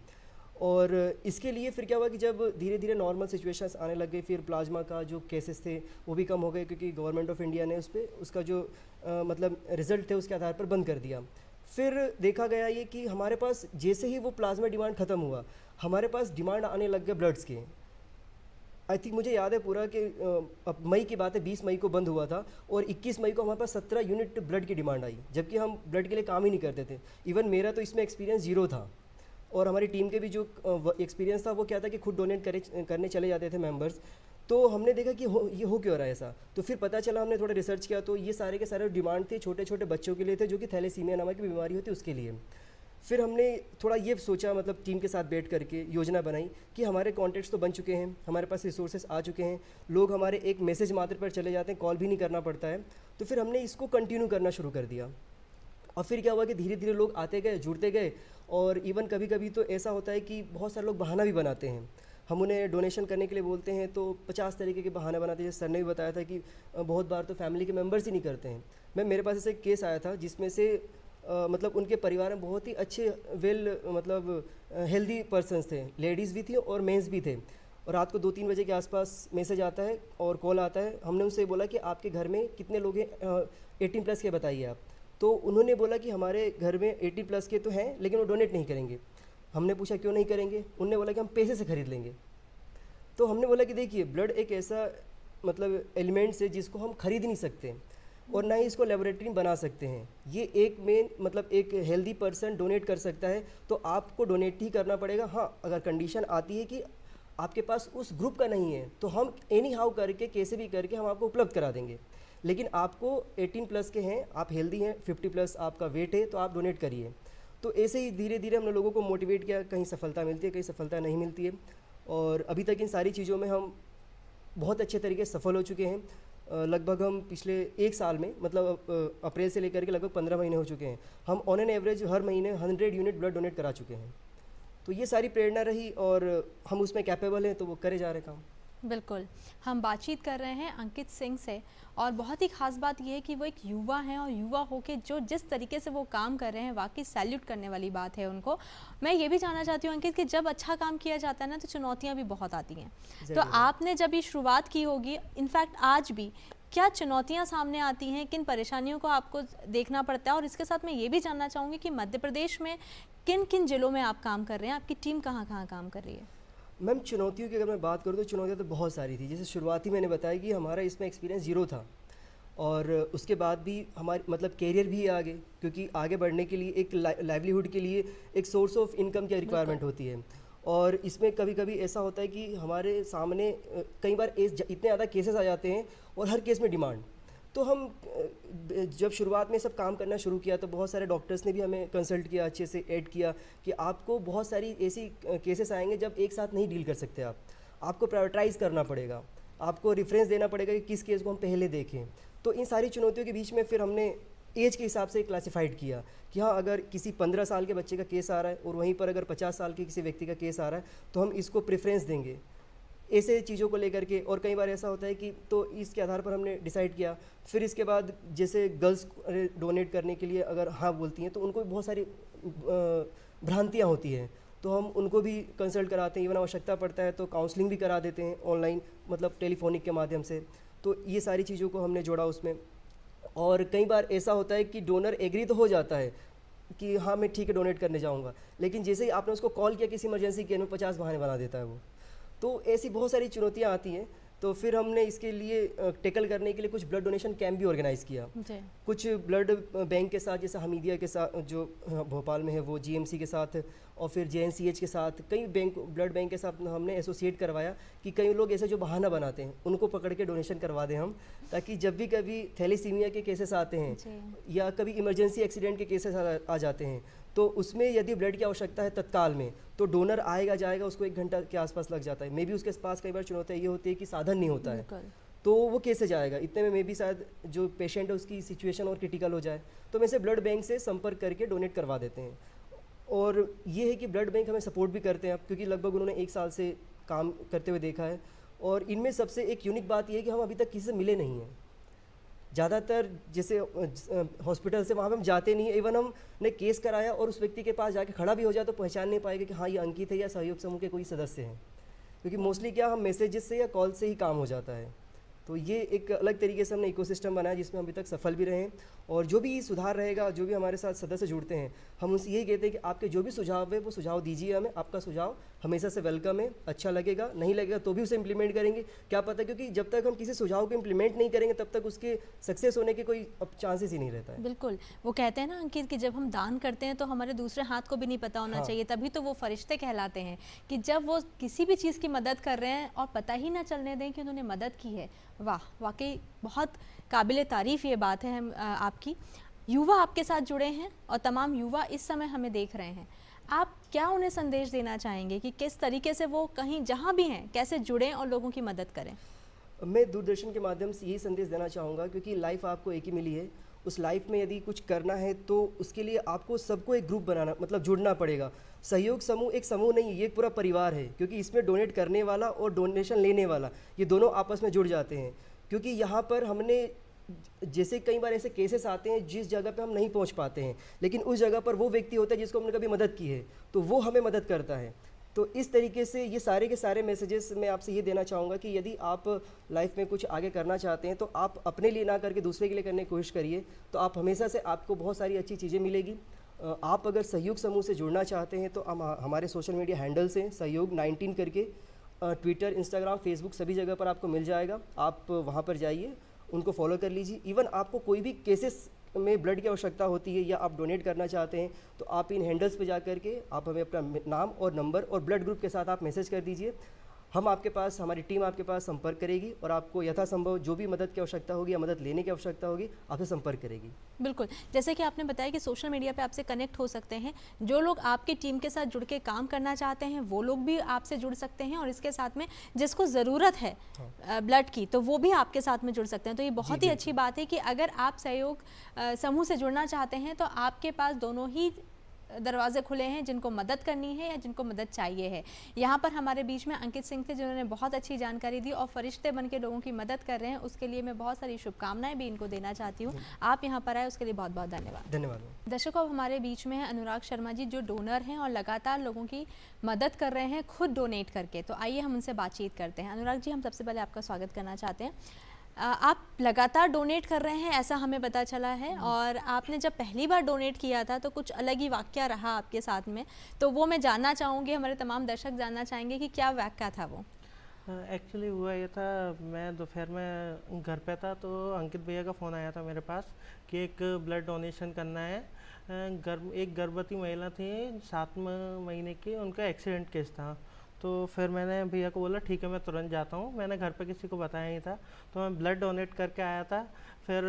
और इसके लिए फिर क्या हुआ कि जब धीरे धीरे नॉर्मल सिचुएशंस आने लग गई, फिर प्लाज्मा का जो केसेस थे वो भी कम हो गए, क्योंकि गवर्नमेंट ऑफ इंडिया ने उसका जो मतलब रिज़ल्ट थे उसके आधार पर बंद कर दिया। फिर देखा गया ये कि हमारे पास जैसे ही वो प्लाज्मा डिमांड ख़त्म हुआ, हमारे पास डिमांड आने लग गए ब्लड्स के। आई थिंक मुझे याद है पूरा कि अब मई की बात है, 20 मई को बंद हुआ था, और 21 मई को हमारे पास 17 यूनिट ब्लड की डिमांड आई, जबकि हम ब्लड के लिए काम ही नहीं करते थे। इवन मेरा तो इसमें एक्सपीरियंस ज़ीरो था, और हमारी टीम के भी जो एक्सपीरियंस था वो क्या था कि खुद डोनेट करने चले जाते थे मेंबर्स। तो हमने देखा कि ये हो क्यों रहा है ऐसा। तो फिर पता चला, हमने थोड़ा रिसर्च किया, तो ये सारे के सारे डिमांड थे छोटे छोटे बच्चों के लिए थे, जो कि थैलेसीमिया नामक की बीमारी होती है उसके लिए। फिर हमने थोड़ा ये सोचा, मतलब टीम के साथ बैठ करके योजना बनाई कि हमारे कॉन्टैक्ट्स तो बन चुके हैं, हमारे पास रिसोर्सेज आ चुके हैं, लोग हमारे एक मैसेज मात्र पर चले जाते हैं, कॉल भी नहीं करना पड़ता है। तो फिर हमने इसको कंटिन्यू करना शुरू कर दिया, और फिर क्या हुआ कि धीरे धीरे लोग आते गए, जुड़ते गए। और इवन कभी कभी तो ऐसा होता है कि बहुत सारे लोग बहाना भी बनाते हैं, हम उन्हें डोनेशन करने के लिए बोलते हैं तो 50 तरीके के बहाने बनाते हैं। जैसे सर ने भी बताया था कि बहुत बार तो फैमिली के मेम्बर्स ही नहीं करते हैं। मेरे पास ऐसे केस आया था जिसमें से मतलब उनके परिवार में बहुत ही अच्छे मतलब हेल्दी पर्सन्स थे, लेडीज़ भी थी और मेंस भी थे। और रात को 2-3 बजे के आसपास मैसेज आता है और कॉल आता है। हमने उनसे बोला कि आपके घर में कितने लोग हैं, 18 प्लस के बताइए आप। तो उन्होंने बोला कि हमारे घर में 18 प्लस के तो हैं, लेकिन वो डोनेट नहीं करेंगे। हमने पूछा क्यों नहीं करेंगे, उन्होंने बोला कि हम पैसे से ख़रीद लेंगे। तो हमने बोला कि देखिए, ब्लड एक ऐसा मतलब एलिमेंट्स है जिसको हम खरीद नहीं सकते और ना ही इसको लेबोरेटरी में बना सकते हैं। ये एक मेन मतलब एक हेल्दी पर्सन डोनेट कर सकता है, तो आपको डोनेट ही करना पड़ेगा। हाँ, अगर कंडीशन आती है कि आपके पास उस ग्रुप का नहीं है, तो हम एनी हाउ करके कैसे भी करके हम आपको उपलब्ध करा देंगे। लेकिन आपको 18 प्लस के हैं, आप हेल्दी हैं, 50 प्लस आपका वेट है, तो आप डोनेट करिए। तो ऐसे ही धीरे धीरे हमने लोगों को मोटिवेट किया। कहीं सफलता मिलती है, कहीं सफलता नहीं मिलती है, और अभी तक इन सारी चीज़ों में हम बहुत अच्छे तरीके से सफल हो चुके हैं। लगभग हम पिछले 1 साल में मतलब अप्रैल से लेकर के लगभग 15 महीने हो चुके हैं, हम ऑन एन एवरेज हर महीने 100 यूनिट ब्लड डोनेट करा चुके हैं। तो ये सारी प्रेरणा रही और हम उसमें कैपेबल हैं, तो वो करे जा रहे काम। बिल्कुल, हम बातचीत कर रहे हैं अंकित सिंह से, और बहुत ही ख़ास बात यह है कि वो एक युवा हैं, और युवा होके जो जिस तरीके से वो काम कर रहे हैं, वाकई सैल्यूट करने वाली बात है उनको। मैं ये भी जानना चाहती हूँ अंकित कि जब अच्छा काम किया जाता है ना, तो चुनौतियाँ भी बहुत आती हैं। तो आपने जब ये शुरुआत की होगी, इनफैक्ट आज भी, क्या चुनौतियाँ सामने आती हैं, किन परेशानियों को आपको देखना पड़ता है? और इसके साथ मैं ये भी जानना चाहूँगी कि मध्य प्रदेश में किन किन ज़िलों में आप काम कर रहे हैं, आपकी टीम कहाँ कहाँ काम कर रही है? मैम, चुनौतियों की अगर मैं बात करूँ तो चुनौतियाँ तो बहुत सारी थी। जैसे शुरुआती मैंने बताया कि हमारा इसमें एक्सपीरियंस ज़ीरो था, और उसके बाद भी हमारे मतलब कैरियर भी आगे, क्योंकि आगे बढ़ने के लिए एक लाइवलीहुड के लिए एक सोर्स ऑफ इनकम की रिक्वायरमेंट होती है। और इसमें कभी कभी ऐसा होता है कि हमारे सामने कई बार इतने ज़्यादा केसेस आ जाते हैं और हर केस में डिमांड। तो हम जब शुरुआत में सब काम करना शुरू किया तो बहुत सारे डॉक्टर्स ने भी हमें कंसल्ट किया, अच्छे से ऐड किया कि आपको बहुत सारी ऐसी केसेस आएंगे जब एक साथ नहीं डील कर सकते आपको प्रायोरिटाइज़ करना पड़ेगा, आपको रेफरेंस देना पड़ेगा कि किस केस को हम पहले देखें। तो इन सारी चुनौतियों के बीच में फिर हमने एज के हिसाब से क्लासिफाइड किया कि हाँ, अगर किसी 15 साल के बच्चे का केस आ रहा है और वहीं पर अगर 50 साल के किसी व्यक्ति का केस आ रहा है तो हम इसको प्रेफरेंस देंगे, ऐसे चीज़ों को लेकर के। और कई बार ऐसा होता है कि तो इसके आधार पर हमने डिसाइड किया। फिर इसके बाद जैसे गर्ल्स डोनेट करने के लिए अगर हाँ बोलती हैं तो उनको भी बहुत सारी भ्रांतियाँ होती हैं, तो हम उनको भी कंसल्ट कराते हैं। इवन आवश्यकता पड़ता है तो काउंसलिंग भी करा देते हैं ऑनलाइन, मतलब टेलीफोनिक के माध्यम से। तो ये सारी चीज़ों को हमने जोड़ा उसमें। और कई बार ऐसा होता है कि डोनर एग्री तो हो जाता है कि हाँ मैं ठीक है डोनेट करने जाऊँगा, लेकिन जैसे ही आपने उसको कॉल किया किसी इमरजेंसी के में 50 बहाने बना देता है वो। तो ऐसी बहुत सारी चुनौतियाँ आती हैं। तो फिर हमने इसके लिए टैकल करने के लिए कुछ ब्लड डोनेशन कैंप भी ऑर्गेनाइज़ किया। जी। कुछ ब्लड बैंक के साथ, जैसे हमीदिया के साथ जो भोपाल में है वो, जीएमसी के साथ, और फिर जेएनसीएच के साथ, कई ब्लड बैंक के साथ हमने एसोसिएट करवाया कि कई लोग ऐसे जो बहाना बनाते हैं उनको पकड़ के डोनेशन करवा दें हम, ताकि जब भी कभी थैलेसीमिया के केसेस आते हैं या कभी इमरजेंसी एक्सीडेंट के केसेस आ जाते हैं तो उसमें यदि ब्लड की आवश्यकता है तत्काल में, तो डोनर आएगा जाएगा, उसको 1 घंटा के आसपास लग जाता है। मे बी उसके पास कई बार चुनौतियाँ ये होती है कि साधन नहीं होता है, तो वो कैसे जाएगा, इतने में मे बी शायद जो पेशेंट है उसकी सिचुएशन और क्रिटिकल हो जाए। तो वैसे ब्लड बैंक से संपर्क करके डोनेट करवा देते हैं। और ये है कि ब्लड बैंक हमें सपोर्ट भी करते हैं अब, क्योंकि लगभग उन्होंने 1 साल से काम करते हुए देखा है। और इनमें सबसे एक यूनिक बात ये है कि हम अभी तक किसी से मिले नहीं हैं। ज़्यादातर जैसे हॉस्पिटल से वहाँ पे हम जाते नहीं है। इवन हमने केस कराया और उस व्यक्ति के पास जाके खड़ा भी हो जाए तो पहचान नहीं पाएगा कि हाँ ये अंकित है या सहयोग समूह के कोई सदस्य हैं, क्योंकि मोस्टली क्या हम मैसेजेस से या कॉल से ही काम हो जाता है। तो ये एक अलग तरीके से हमने इकोसिस्टम बनाया जिसमें हम अभी तक सफल भी रहे हैं। और जो भी सुधार रहेगा, जो भी हमारे साथ सदस्य जुड़ते हैं, हम उनसे यही कहते हैं कि आपके जो भी सुझाव है वो सुझाव दीजिए हमें। आपका सुझाव हमेशा से वेलकम है, अच्छा लगेगा, नहीं लगेगा तो भी उसे इम्प्लीमेंट करेंगे, क्या पता, क्योंकि जब तक हम किसी सुझाव को इम्प्लीमेंट नहीं करेंगे तब तक उसके सक्सेस होने के कोई चांसेस ही नहीं रहता है। बिल्कुल, वो कहते हैं ना अंकित कि जब हम दान करते हैं तो हमारे दूसरे हाथ को भी नहीं पता होना चाहिए, तभी तो वो फरिश्ते कहलाते हैं। कि जब वो किसी भी चीज़ की मदद कर रहे हैं और पता ही ना चलने दें कि उन्होंने मदद की है। वाह, वाकई बहुत काबिल तारीफ़ ये बात है। हम आपकी युवा आपके साथ जुड़े हैं और तमाम युवा इस समय हमें देख रहे हैं, आप क्या उन्हें संदेश देना चाहेंगे कि किस तरीके से वो कहीं जहाँ भी हैं कैसे जुड़ें और लोगों की मदद करें? मैं दूरदर्शन के माध्यम से यही संदेश देना चाहूँगा, क्योंकि लाइफ आपको एक ही मिली है। उस लाइफ में यदि कुछ करना है तो उसके लिए आपको सबको एक ग्रुप बनाना, मतलब जुड़ना पड़ेगा। सहयोग समूह एक समूह नहीं है, ये एक पूरा परिवार है, क्योंकि इसमें डोनेट करने वाला और डोनेशन लेने वाला ये दोनों आपस में जुड़ जाते हैं। क्योंकि यहाँ पर हमने जैसे कई बार ऐसे केसेस आते हैं जिस जगह पे हम नहीं पहुँच पाते हैं, लेकिन उस जगह पर वो व्यक्ति होता है जिसको हमने कभी मदद की है, तो वो हमें मदद करता है। तो इस तरीके से ये सारे के सारे मैसेजेस मैं आपसे ये देना चाहूँगा कि यदि आप लाइफ में कुछ आगे करना चाहते हैं तो आप अपने लिए ना करके दूसरे के लिए करने की कोशिश करिए, तो आप हमेशा से आपको बहुत सारी अच्छी चीज़ें मिलेगी। आप अगर सहयोग समूह से जुड़ना चाहते हैं तो हम हमारे सोशल मीडिया हैंडल्स हैं सहयोग 19 करके, ट्विटर, इंस्टाग्राम, फेसबुक सभी जगह पर आपको मिल जाएगा। आप वहाँ पर जाइए, उनको फॉलो कर लीजिए। इवन आपको कोई भी केसेस में ब्लड की आवश्यकता होती है या आप डोनेट करना चाहते हैं तो आप इन हैंडल्स पे जा करके आप हमें अपना नाम और नंबर और ब्लड ग्रुप के साथ आप मैसेज कर दीजिए। हम आपके पास, हमारी टीम आपके पास संपर्क करेगी और आपको यथासंभव जो भी मदद की आवश्यकता होगी या मदद लेने की आवश्यकता होगी आपसे संपर्क करेगी। बिल्कुल, जैसे कि आपने बताया कि सोशल मीडिया पे आपसे कनेक्ट हो सकते हैं। जो लोग आपकी टीम के साथ जुड़ के काम करना चाहते हैं वो लोग भी आपसे जुड़ सकते हैं, और इसके साथ में जिसको ज़रूरत है ब्लड की तो वो भी आपके साथ में जुड़ सकते हैं। तो ये बहुत ही अच्छी बात है कि अगर आप सहयोग समूह से जुड़ना चाहते हैं तो आपके पास दोनों ही दरवाजे खुले हैं, जिनको मदद करनी है या जिनको मदद चाहिए है। यहाँ पर हमारे बीच में अंकित सिंह थे जिन्होंने बहुत अच्छी जानकारी दी और फरिश्ते बन के लोगों की मदद कर रहे हैं। उसके लिए मैं बहुत सारी शुभकामनाएं भी इनको देना चाहती हूँ। आप यहाँ पर आए उसके लिए बहुत बहुत धन्यवाद। धन्यवाद। दर्शकों, अब हमारे बीच में है अनुराग शर्मा जी, जो डोनर हैं और लगातार लोगों की मदद कर रहे हैं खुद डोनेट करके। तो आइए हम उनसे बातचीत करते हैं। अनुराग जी, हम सबसे पहले आपका स्वागत करना चाहते हैं। आप लगातार डोनेट कर रहे हैं ऐसा हमें पता चला है, और आपने जब पहली बार डोनेट किया था तो कुछ अलग ही वाक़या रहा आपके साथ में, तो वो मैं जानना चाहूँगी, हमारे तमाम दर्शक जानना चाहेंगे कि क्या वाक़या था वो। एक्चुअली हुआ ये था, मैं दोपहर में घर पे था तो अंकित भैया का फ़ोन आया था मेरे पास कि एक ब्लड डोनेशन करना है। एक गर्भवती महिला थी 7वें महीने की, उनका एक्सीडेंट केस था। तो फिर मैंने भैया को बोला ठीक है मैं तुरंत जाता हूँ। मैंने घर पे किसी को बताया नहीं था, तो मैं ब्लड डोनेट करके आया था। फिर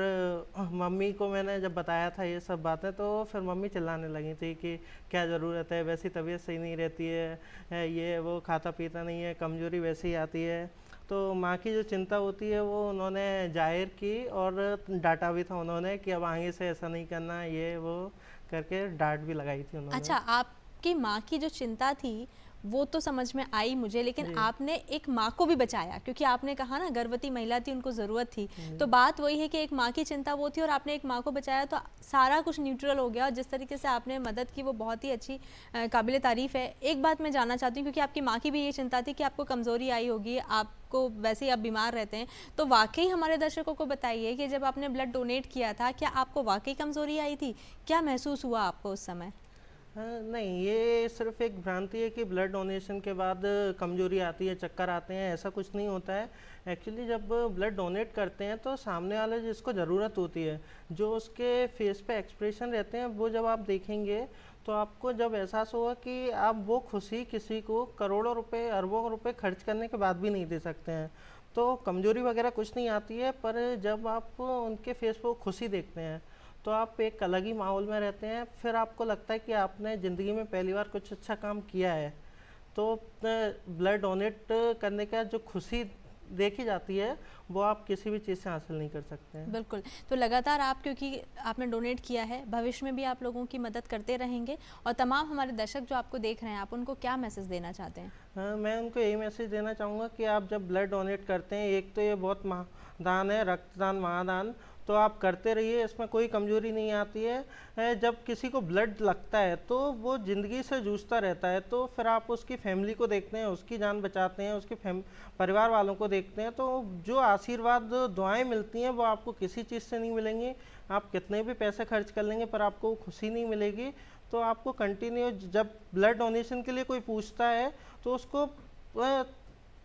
मम्मी को मैंने जब बताया था ये सब बातें, तो फिर मम्मी चिल्लाने लगी थी कि क्या ज़रूरत है, वैसी तबीयत सही नहीं रहती है, ये वो खाता पीता नहीं है, कमज़ोरी वैसे ही आती है। तो माँ की जो चिंता होती है वो उन्होंने जाहिर की और डांटा भी था उन्होंने कि अब आगे से ऐसा नहीं करना, ये वो करके डांट भी लगाई थी उन्होंने। अच्छा, आपकी माँ की जो चिंता थी वो तो समझ में आई मुझे, लेकिन जी। आपने एक माँ को भी बचाया, क्योंकि आपने कहा ना गर्भवती महिला थी, उनको ज़रूरत थी। तो बात वही है कि एक माँ की चिंता वो थी और आपने एक माँ को बचाया, तो सारा कुछ न्यूट्रल हो गया और जिस तरीके से आपने मदद की वो बहुत ही अच्छी काबिले तारीफ़ है। एक बात मैं जानना चाहती हूँ, क्योंकि आपकी माँ की भी ये चिंता थी कि आपको कमज़ोरी आई होगी, आपको वैसे ही आप बीमार रहते हैं, तो वाकई हमारे दर्शकों को बताइए कि जब आपने ब्लड डोनेट किया था, क्या आपको वाकई कमज़ोरी आई थी? क्या महसूस हुआ आपको उस समय? नहीं, ये सिर्फ एक भ्रांति है कि ब्लड डोनेशन के बाद कमजोरी आती है, चक्कर आते हैं, ऐसा कुछ नहीं होता है। एक्चुअली जब ब्लड डोनेट करते हैं तो सामने वाले जिसको ज़रूरत होती है, जो उसके फेस पे एक्सप्रेशन रहते हैं, वो जब आप देखेंगे तो आपको जब एहसास होगा कि आप वो खुशी किसी को करोड़ों रुपए, अरबों रुपए खर्च करने के बाद भी नहीं दे सकते हैं। तो कमजोरी वगैरह कुछ नहीं आती है, पर जब आप उनके फेस पे वो खुशी देखते हैं तो आप एक अलग ही माहौल में रहते हैं। फिर आपको लगता है कि आपने ज़िंदगी में पहली बार कुछ अच्छा काम किया है। तो ब्लड डोनेट करने का जो खुशी देखी जाती है वो आप किसी भी चीज़ से हासिल नहीं कर सकते हैं। बिल्कुल। तो लगातार आप, क्योंकि आपने डोनेट किया है, भविष्य में भी आप लोगों की मदद करते रहेंगे, और तमाम हमारे दर्शक जो आपको देख रहे हैं, आप उनको क्या मैसेज देना चाहते हैं? हाँ, मैं उनको यही मैसेज देना चाहूँगा कि आप जब ब्लड डोनेट करते हैं, एक तो ये बहुत महादान है, रक्तदान महादान, तो आप करते रहिए, इसमें कोई कमजोरी नहीं आती है। जब किसी को ब्लड लगता है तो वो ज़िंदगी से जूझता रहता है, तो फिर आप उसकी फैमिली को देखते हैं, उसकी जान बचाते हैं, उसके परिवार वालों को देखते हैं, तो जो आशीर्वाद दुआएं मिलती हैं वो आपको किसी चीज़ से नहीं मिलेंगी। आप कितने भी पैसे खर्च कर लेंगे पर आपको खुशी नहीं मिलेगी। तो आपको कंटिन्यू, जब ब्लड डोनेशन के लिए कोई पूछता है तो उसको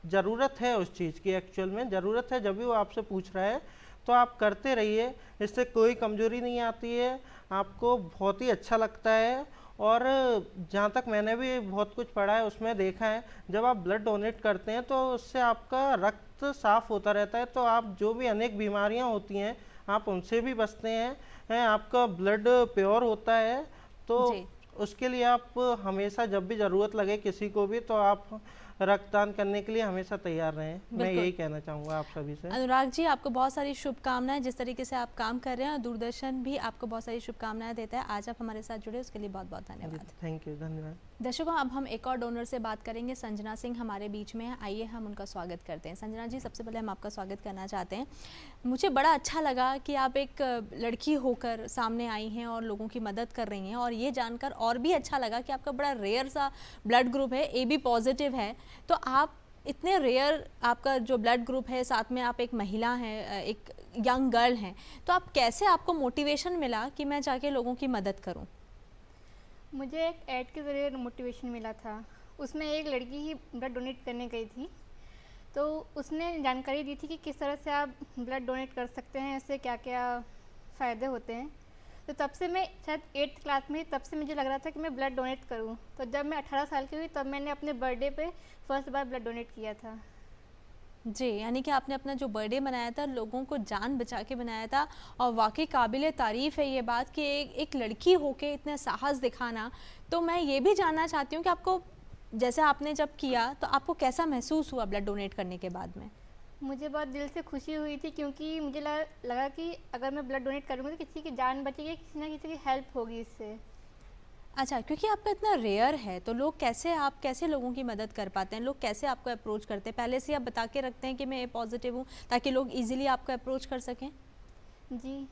ज़रूरत है उस चीज़ की, एक्चुअल में ज़रूरत है, जब भी वो आपसे पूछ रहा है तो आप करते रहिए, इससे कोई कमजोरी नहीं आती है, आपको बहुत ही अच्छा लगता है। और जहाँ तक मैंने भी बहुत कुछ पढ़ा है उसमें देखा है, जब आप ब्लड डोनेट करते हैं तो उससे आपका रक्त साफ होता रहता है, तो आप जो भी अनेक बीमारियाँ होती हैं आप उनसे भी बचते हैं, आपका ब्लड प्योर होता है। तो जी। उसके लिए आप हमेशा जब भी ज़रूरत लगे किसी को भी तो आप रक्तदान करने के लिए हमेशा तैयार रहें। मैं बिल्कुल। यही कहना चाहूँगा आप सभी से। अनुराग जी, आपको बहुत सारी शुभकामनाएं, जिस तरीके से आप काम कर रहे हैं, और दूरदर्शन भी आपको बहुत सारी शुभकामनाएं देता है। आज आप हमारे साथ जुड़े, उसके लिए बहुत बहुत धन्यवाद। थैंक यू, धन्यवाद। दर्शकों, अब हम एक और डोनर से बात करेंगे। संजना सिंह हमारे बीच में है, आइए हम उनका स्वागत करते हैं। संजना जी, सबसे पहले हम आपका स्वागत करना चाहते हैं। मुझे बड़ा अच्छा लगा कि आप एक लड़की होकर सामने आई हैं और लोगों की मदद कर रही हैं, और ये जानकर और भी अच्छा लगा कि आपका बड़ा रेयर सा ब्लड ग्रुप है, AB पॉजिटिव है। तो आप इतने रेयर, आपका जो ब्लड ग्रुप है, साथ में आप एक महिला हैं, एक यंग गर्ल हैं, तो आप कैसे, आपको मोटिवेशन मिला कि मैं जाके लोगों की मदद करूं? मुझे एक ऐड के ज़रिए मोटिवेशन मिला था। उसमें एक लड़की ही ब्लड डोनेट करने गई थी, तो उसने जानकारी दी थी कि किस तरह से आप ब्लड डोनेट कर सकते हैं, इससे क्या क्या फ़ायदे होते हैं। तो तब से मैं शायद 8th क्लास में, तब से मुझे लग रहा था कि मैं ब्लड डोनेट करूं। तो जब मैं 18 साल की हुई तब मैंने अपने बर्थडे पे फर्स्ट बार ब्लड डोनेट किया था। जी, यानी कि आपने अपना जो बर्थडे मनाया था, लोगों को जान बचा के बनाया था, और वाकई काबिले तारीफ़ है ये बात कि एक लड़की होके इतना साहस दिखाना। तो मैं ये भी जानना चाहती हूँ कि आपको, जैसे आपने जब किया तो आपको कैसा महसूस हुआ ब्लड डोनेट करने के बाद में? मुझे बहुत दिल से खुशी हुई थी, क्योंकि मुझे लगा कि अगर मैं ब्लड डोनेट करूँगी तो किसी की जान बचेगी, किसी ना किसी की हेल्प होगी इससे। अच्छा, क्योंकि आपका इतना रेयर है तो लोग कैसे, आप कैसे लोगों की मदद कर पाते हैं? लोग कैसे आपको अप्रोच करते हैं? पहले से आप बता के रखते हैं कि मैं A पॉजिटिव हूँ, ताकि लोग इजीली आपको अप्रोच कर सकें? जी।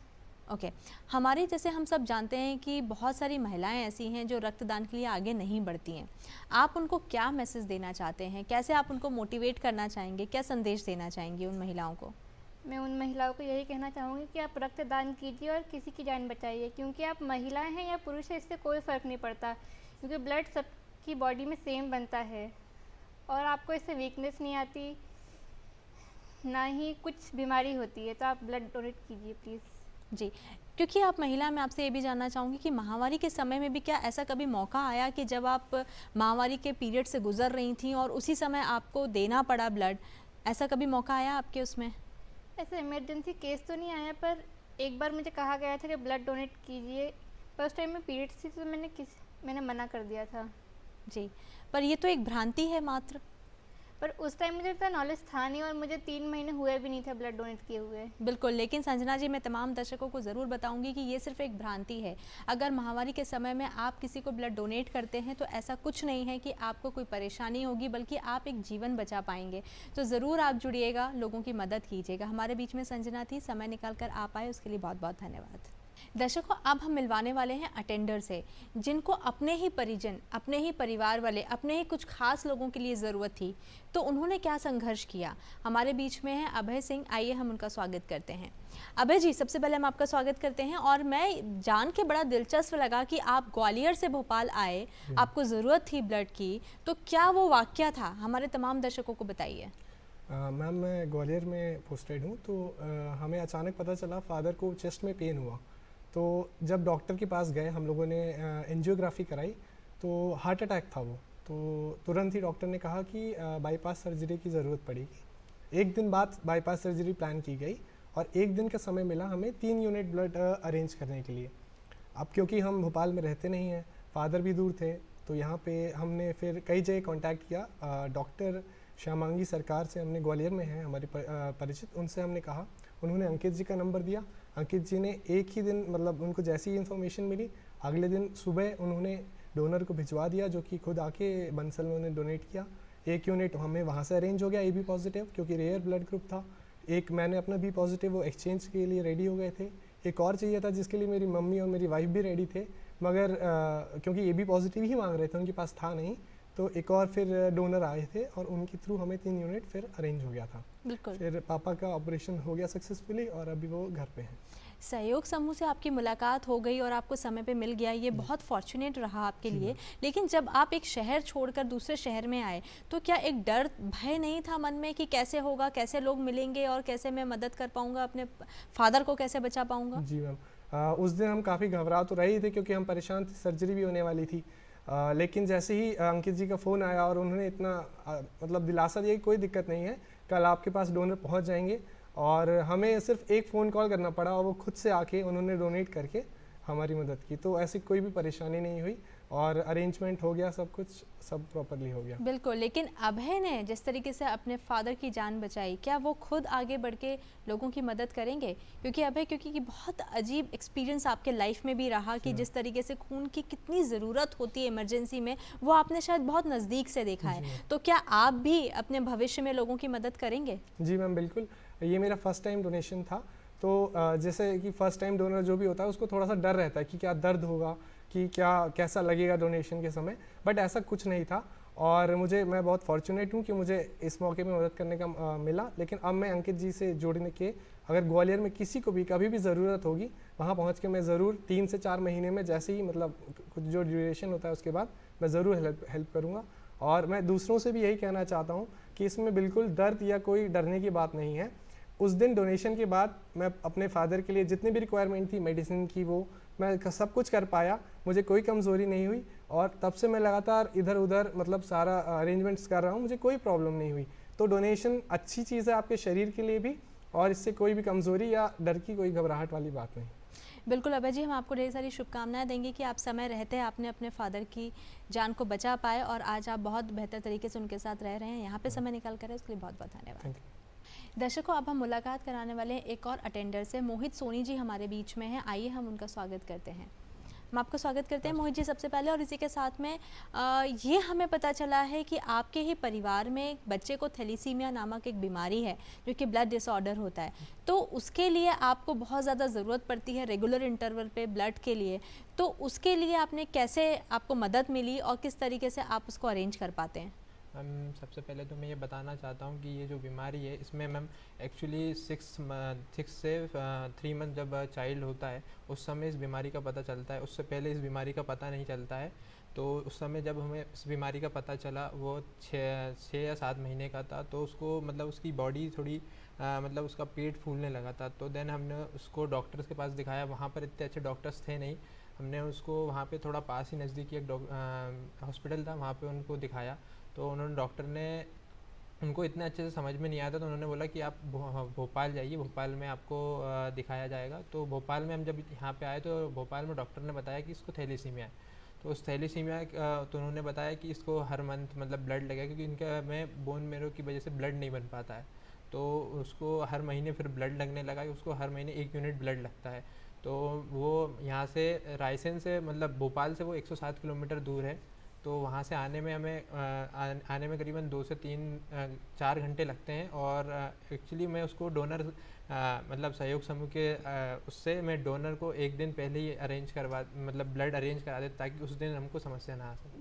ओके। हमारे, जैसे हम सब जानते हैं कि बहुत सारी महिलाएं ऐसी हैं जो रक्तदान के लिए आगे नहीं बढ़ती हैं। आप उनको क्या मैसेज देना चाहते हैं? कैसे आप उनको मोटिवेट करना चाहेंगे? क्या संदेश देना चाहेंगे उन महिलाओं को? मैं उन महिलाओं को यही कहना चाहूँगी कि आप रक्तदान कीजिए और किसी की जान बचाइए, क्योंकि आप महिलाएं हैं या पुरुष हैं, इससे कोई फ़र्क नहीं पड़ता, क्योंकि ब्लड सबकी बॉडी में सेम बनता है, और आपको इससे वीकनेस नहीं आती, ना ही कुछ बीमारी होती है। तो आप ब्लड डोनेट कीजिए प्लीज़। जी, क्योंकि आप महिला, मैं आपसे ये भी जानना चाहूँगी कि महामारी के समय में भी क्या ऐसा कभी मौका आया कि जब आप महामारी के पीरियड से गुजर रही थी और उसी समय आपको देना पड़ा ब्लड? ऐसा कभी मौका आया आपके उसमें? ऐसा इमरजेंसी केस तो नहीं आया, पर एक बार मुझे कहा गया था कि ब्लड डोनेट कीजिए, पर उस टाइम में पीरियड्स थी, तो मैंने मना कर दिया था। जी, पर ये तो एक भ्रांति है मात्र। पर उस टाइम मुझे इतना नॉलेज था नहीं और मुझे 3 महीने हुए भी नहीं थे ब्लड डोनेट किए हुए। बिल्कुल, लेकिन संजना जी, मैं तमाम दर्शकों को ज़रूर बताऊंगी कि ये सिर्फ एक भ्रांति है। अगर महामारी के समय में आप किसी को ब्लड डोनेट करते हैं तो ऐसा कुछ नहीं है कि आपको कोई परेशानी होगी, बल्कि आप एक जीवन बचा पाएंगे। तो ज़रूर आप जुड़िएगा, लोगों की मदद कीजिएगा। हमारे बीच में संजना थी, समय निकाल कर आप आए, उसके लिए बहुत बहुत धन्यवाद। दर्शकों, अब हम मिलवाने वाले हैं अटेंडर से, जिनको अपने ही परिजन, अपने ही परिवार वाले, अपने ही कुछ खास लोगों के लिए ज़रूरत थी, तो उन्होंने क्या संघर्ष किया। हमारे बीच में है अभय सिंह, आइए हम उनका स्वागत करते हैं। अभय जी, सबसे पहले हम आपका स्वागत करते हैं और मैं जान के बड़ा दिलचस्प लगा कि आप ग्वालियर से भोपाल आए, आपको ज़रूरत थी ब्लड की, तो क्या वो वाक़या था, हमारे तमाम दर्शकों को बताइए। मैम, मैं ग्वालियर में पोस्टेड हूँ, तो हमें अचानक पता चला फादर को चेस्ट में पेन हुआ। तो जब डॉक्टर के पास गए, हम लोगों ने एंजियोग्राफी कराई, तो हार्ट अटैक था वो। तो तुरंत ही डॉक्टर ने कहा कि बाईपास सर्जरी की ज़रूरत पड़ेगी। एक दिन बाद बाईपास सर्जरी प्लान की गई और एक दिन का समय मिला हमें 3 यूनिट ब्लड अरेंज करने के लिए। अब क्योंकि हम भोपाल में रहते नहीं हैं, फादर भी दूर थे, तो यहाँ पे हमने फिर कई जगह कांटेक्ट किया। डॉक्टर श्यामांगी सरकार से, हमने ग्वालियर में हैं हमारे परिचित, उनसे हमने कहा। उन्होंने अंकित जी का नंबर दिया। अंकित जी ने एक ही दिन, मतलब उनको जैसी इन्फॉर्मेशन मिली, अगले दिन सुबह उन्होंने डोनर को भिजवा दिया, जो कि खुद आके बंसल में उन्होंने डोनेट किया। 1 यूनिट हमें वहाँ से अरेंज हो गया, AB पॉजिटिव, क्योंकि रेयर ब्लड ग्रुप था। एक मैंने अपना B पॉजिटिव, वो एक्सचेंज के लिए रेडी हो गए थे। एक और चाहिए था जिसके लिए मेरी मम्मी और मेरी वाइफ भी रेडी थे, मगर क्योंकि AB पॉजिटिव ही मांग रहे थे, उनके पास था नहीं, तो एक और फिर डोनर आए थे और उनके थ्रू हमें 3 यूनिट फिर अरेंज हो गया था। बिल्कुल, फिर पापा का ऑपरेशन हो गया सक्सेसफुली और अभी वो घर पे हैं। सहयोग समूह से आपकी मुलाकात हो गई और आपको समय पे मिल गया, ये बहुत फॉर्चुनेट रहा आपके लिए। लेकिन जब आप एक शहर छोड़कर दूसरे शहर में आए, तो क्या एक डर, भय नहीं था मन में कि कैसे होगा, कैसे लोग मिलेंगे और कैसे मैं मदद कर पाऊंगा, अपने फादर को कैसे बचा पाऊंगा? जी मैम, उस दिन हम काफ़ी घबरा तो रहे थे, क्योंकि हम परेशान थे, सर्जरी भी होने वाली थी। लेकिन जैसे ही अंकित जी का फ़ोन आया और उन्होंने इतना मतलब दिलासा दिया कि कोई दिक्कत नहीं है, कल आपके पास डोनर पहुंच जाएंगे, और हमें सिर्फ एक फ़ोन कॉल करना पड़ा और वो खुद से आके उन्होंने डोनेट करके हमारी मदद की। तो ऐसी कोई भी परेशानी नहीं हुई और अरेंजमेंट हो गया, सब कुछ सब प्रॉपरली हो गया। बिल्कुल, लेकिन अभय ने जिस तरीके से अपने फादर की जान बचाई, क्या वो खुद आगे बढ़ के लोगों की मदद करेंगे? क्योंकि अभय, क्योंकि ये बहुत अजीब एक्सपीरियंस आपके लाइफ में भी रहा कि जिस तरीके से खून की कितनी ज़रूरत होती है इमरजेंसी में, वो आपने शायद बहुत नज़दीक से देखा है। तो क्या आप भी अपने भविष्य में लोगों की मदद करेंगे? जी मैम, बिल्कुल। ये मेरा फर्स्ट टाइम डोनेशन था, तो जैसे कि फ़र्स्ट टाइम डोनर जो भी होता है उसको थोड़ा सा डर रहता है कि क्या दर्द होगा, कि क्या कैसा लगेगा डोनेशन के समय, बट ऐसा कुछ नहीं था। और मैं बहुत फॉर्चुनेट हूँ कि मुझे इस मौके में मदद करने का मिला। लेकिन अब मैं अंकित जी से जुड़ने के, अगर ग्वालियर में किसी को भी कभी भी ज़रूरत होगी, वहाँ पहुँच के मैं ज़रूर 3 से 4 महीने में, जैसे ही मतलब कुछ जो ड्यूरेशन होता है उसके बाद, मैं ज़रूर हेल्प करूँगा। और मैं दूसरों से भी यही कहना चाहता हूँ कि इसमें बिल्कुल दर्द या कोई डरने की बात नहीं है। उस दिन डोनेशन के बाद मैं अपने फादर के लिए जितनी भी रिक्वायरमेंट थी मेडिसिन की, वो मैं सब कुछ कर पाया, मुझे कोई कमज़ोरी नहीं हुई। और तब से मैं लगातार इधर उधर मतलब सारा अरेंजमेंट्स कर रहा हूँ, मुझे कोई प्रॉब्लम नहीं हुई। तो डोनेशन अच्छी चीज़ है आपके शरीर के लिए भी, और इससे कोई भी कमज़ोरी या डर की कोई घबराहट वाली बात नहीं। बिल्कुल अभय जी, हम आपको ढेर सारी शुभकामनाएं देंगे कि आप समय रहते आपने अपने फादर की जान को बचा पाए और आज आप बहुत बेहतर तरीके से उनके साथ रह रहे हैं। यहाँ पे समय निकाल कर, उसके लिए बहुत बहुत धन्यवाद। Thank you. दर्शकों, अब हम मुलाकात कराने वाले हैं एक और अटेंडर से। मोहित सोनी जी हमारे बीच में हैं, आइए हम उनका स्वागत करते हैं। हम आपका स्वागत करते हैं मोहित जी सबसे पहले। और इसी के साथ में ये हमें पता चला है कि आपके ही परिवार में एक बच्चे को थैलीसीमिया नामक एक बीमारी है, जो कि ब्लड डिसऑर्डर होता है। तो उसके लिए आपको बहुत ज़्यादा ज़रूरत पड़ती है रेगुलर इंटरवल पे ब्लड के लिए। तो उसके लिए आपने कैसे, आपको मदद मिली और किस तरीके से आप उसको अरेंज कर पाते हैं? मैम, सबसे पहले तो मैं ये बताना चाहता हूँ कि ये जो बीमारी है, इसमें मैम एक्चुअली 6 से 3 मंथ जब चाइल्ड होता है उस समय इस बीमारी का पता चलता है। उससे पहले इस बीमारी का पता नहीं चलता है। तो उस समय जब हमें इस बीमारी का पता चला, वो 6 या 7 महीने का था। तो उसको मतलब उसकी बॉडी थोड़ी मतलब उसका पेट फूलने लगा था। तो देन हमने उसको डॉक्टर्स के पास दिखाया। वहाँ पर इतने अच्छे डॉक्टर्स थे नहीं। हमने उसको वहाँ पे थोड़ा पास ही नज़दीकी एक हॉस्पिटल था, वहाँ पे उनको दिखाया। तो उन्होंने, डॉक्टर ने, उनको इतने अच्छे से समझ में नहीं आया था, तो उन्होंने बोला कि आप भोपाल जाइए, भोपाल में आपको दिखाया जाएगा। तो भोपाल में हम जब यहाँ पे आए तो भोपाल में डॉक्टर ने बताया कि इसको थैलीसीमिया है। तो उस थैलेसीमिया तो उन्होंने बताया कि इसको हर मंथ मतलब ब्लड लगेगा, क्योंकि इनका में बोन मेरो की वजह से ब्लड नहीं बन पाता है, तो उसको हर महीने फिर ब्लड लगने लगा कि उसको हर महीने 1 यूनिट ब्लड लगता है। तो वो यहाँ से रायसेन से मतलब भोपाल से वो 107 किलोमीटर दूर है, तो वहाँ से आने में हमें आने में करीबन 2 से 4 घंटे लगते हैं। और एक्चुअली मैं उसको डोनर मतलब सहयोग समूह के उससे मैं डोनर को 1 दिन पहले ही अरेंज करवा मतलब ब्लड अरेंज करा देता, ताकि उस दिन हमको समस्या ना आ सके।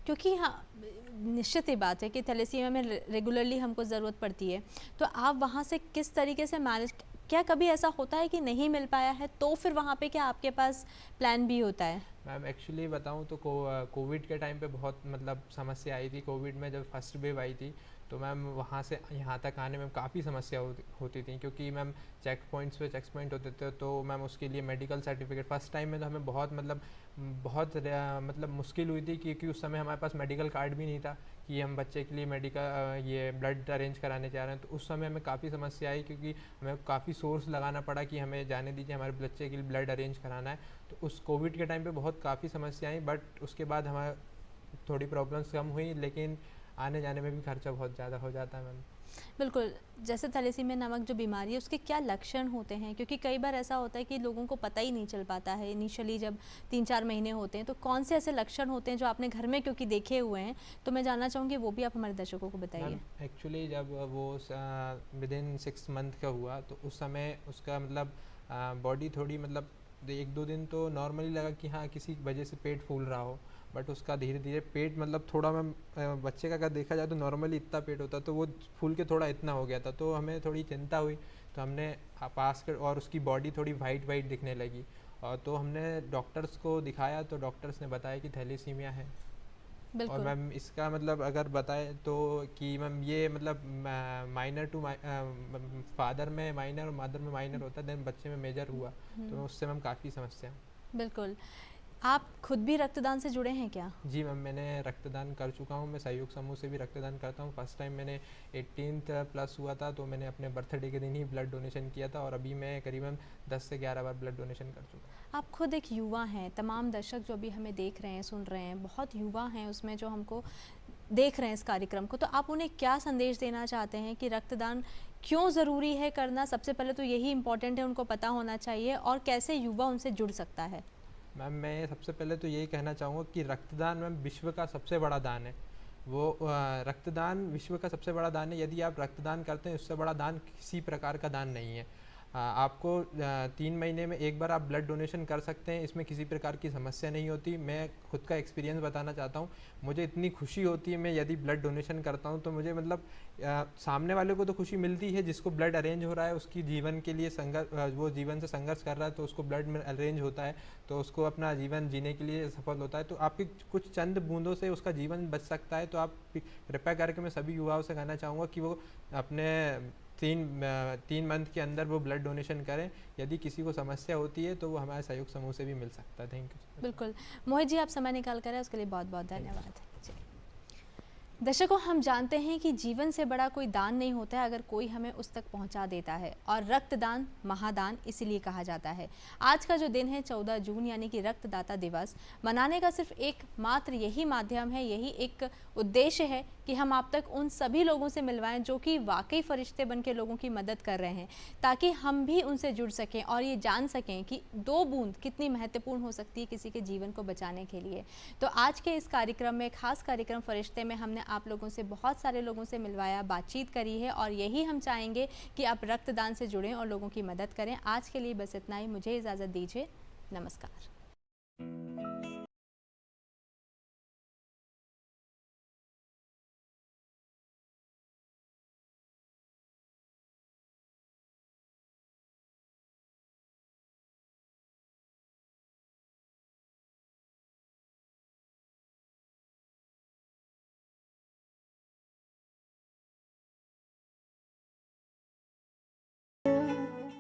क्योंकि हाँ, निश्चित ही बात है कि थैलेसीमिया में रेगुलरली हमको ज़रूरत पड़ती है, तो आप वहाँ से किस तरीके से मैनेज, क्या कभी ऐसा होता है कि नहीं मिल पाया है तो फिर वहाँ पे क्या आपके पास प्लान बी होता है? मैम एक्चुअली बताऊँ तो कोविड के टाइम पे बहुत मतलब समस्या आई थी। कोविड में जब फर्स्ट वेव आई थी तो मैम वहाँ से यहाँ तक आने में काफ़ी समस्या होती थी, क्योंकि मैम चेक पॉइंट होते थे, तो मैम उसके लिए मेडिकल सर्टिफिकेट फर्स्ट टाइम में तो हमें बहुत मतलब मुश्किल हुई थी, क्योंकि उस समय हमारे पास मेडिकल कार्ड भी नहीं था कि हम बच्चे के लिए मेडिकल ये ब्लड अरेंज कराने जा रहे हैं। तो उस समय हमें काफ़ी समस्या आई, क्योंकि हमें काफ़ी सोर्स लगाना पड़ा कि हमें जाने दीजिए, हमारे बच्चे के लिए ब्लड अरेंज कराना है। तो उस कोविड के टाइम पे बहुत काफ़ी समस्या आई, बट उसके बाद हमारे थोड़ी प्रॉब्लम्स कम हुई, लेकिन आने जाने में भी खर्चा बहुत ज़्यादा हो जाता है मैम। बिल्कुल, जैसे थैलेसीमिया नामक जो बीमारी है उसके क्या लक्षण होते हैं? क्योंकि कई बार ऐसा होता है कि लोगों को पता ही नहीं चल पाता है इनिशियली जब 3-4 महीने होते हैं, तो कौन से ऐसे लक्षण होते हैं जो आपने घर में क्योंकि देखे हुए हैं, तो मैं जानना चाहूँगी वो भी आप हमारे दर्शकों को बताइए। एक्चुअली जब वो विदिन 6 मंथ का हुआ तो उस समय उसका मतलब बॉडी थोड़ी मतलब 1-2 दिन तो नॉर्मली लगा कि हाँ किसी वजह से पेट फूल रहा हो, बट उसका धीरे धीरे पेट मतलब थोड़ा मैम बच्चे का अगर देखा जाए तो नॉर्मली इतना पेट होता, तो वो फूल के थोड़ा इतना हो गया था। तो हमें थोड़ी चिंता हुई, तो हमने पास कर और उसकी बॉडी थोड़ी वाइट दिखने लगी, और तो हमने डॉक्टर्स को दिखाया, तो डॉक्टर्स ने बताया कि थैलेसीमिया है। और मैम इसका मतलब अगर बताए तो कि मैम ये मतलब माइनर टू फादर में माइनर और मदर में माइनर होता है, देन बच्चे में मेजर हुआ, तो उससे मैम काफ़ी समस्या। बिल्कुल, आप खुद भी रक्तदान से जुड़े हैं क्या? जी मैम, मैंने रक्तदान कर चुका हूँ, मैं सहयोग समूह से भी रक्तदान करता हूँ। फर्स्ट टाइम मैंने 18th प्लस हुआ था, तो मैंने अपने बर्थडे के दिन ही ब्लड डोनेशन किया था, और अभी मैं करीबन 10 से 11 बार ब्लड डोनेशन कर चुका हूँ। आप खुद एक युवा हैं, तमाम दर्शक जो अभी हमें देख रहे हैं, सुन रहे हैं, बहुत युवा हैं उसमें जो हमको देख रहे हैं इस कार्यक्रम को, तो आप उन्हें क्या संदेश देना चाहते हैं कि रक्तदान क्यों ज़रूरी है करना? सबसे पहले तो यही इम्पोर्टेंट है, उनको पता होना चाहिए, और कैसे युवा उनसे जुड़ सकता है? मैम मैं सबसे पहले तो यही कहना चाहूँगा कि रक्तदान मैम विश्व का सबसे बड़ा दान है। वो रक्तदान विश्व का सबसे बड़ा दान है। यदि आप रक्तदान करते हैं, उससे बड़ा दान किसी प्रकार का दान नहीं है। आपको 3 महीने में एक बार आप ब्लड डोनेशन कर सकते हैं, इसमें किसी प्रकार की समस्या नहीं होती। मैं खुद का एक्सपीरियंस बताना चाहता हूँ, मुझे इतनी खुशी होती है मैं यदि ब्लड डोनेशन करता हूँ, तो मुझे मतलब सामने वाले को तो खुशी मिलती है, जिसको ब्लड अरेंज हो रहा है उसकी जीवन के लिए वो जीवन से संघर्ष कर रहा है, तो उसको ब्लड में अरेंज होता है, तो उसको अपना जीवन जीने के लिए सफल होता है। तो आपकी कुछ चंद बूंदों से उसका जीवन बच सकता है। तो आप कृपया करके मैं सभी युवाओं से कहना चाहूँगा कि वो अपने 3 मंथ के अंदर वो ब्लड डोनेशन करें। यदि किसी को समस्या होती है तो वो हमारे सहयोग समूह से भी मिल सकता है। Thank you. बिल्कुल मोहित जी, आप समय निकाल कर उसके लिए बहुत बहुत धन्यवाद। दर्शकों, हम जानते हैं कि जीवन से बड़ा कोई दान नहीं होता है अगर कोई हमें उस तक पहुंचा देता है, और रक्तदान महादान इसीलिए कहा जाता है। आज का जो दिन है 14 जून यानी कि रक्तदाता दिवस मनाने का सिर्फ एक मात्र यही माध्यम है, यही एक उद्देश्य है कि हम आप तक उन सभी लोगों से मिलवाएं जो कि वाकई फरिश्ते बन के लोगों की मदद कर रहे हैं, ताकि हम भी उनसे जुड़ सकें और ये जान सकें कि 2 बूंद कितनी महत्वपूर्ण हो सकती है किसी के जीवन को बचाने के लिए। तो आज के इस कार्यक्रम में, खास कार्यक्रम फरिश्ते में, हमने आप लोगों से, बहुत सारे लोगों से मिलवाया, बातचीत करी है, और यही हम चाहेंगे कि आप रक्तदान से जुड़ें और लोगों की मदद करें। आज के लिए बस इतना ही, मुझे इजाज़त दीजिए। नमस्कार।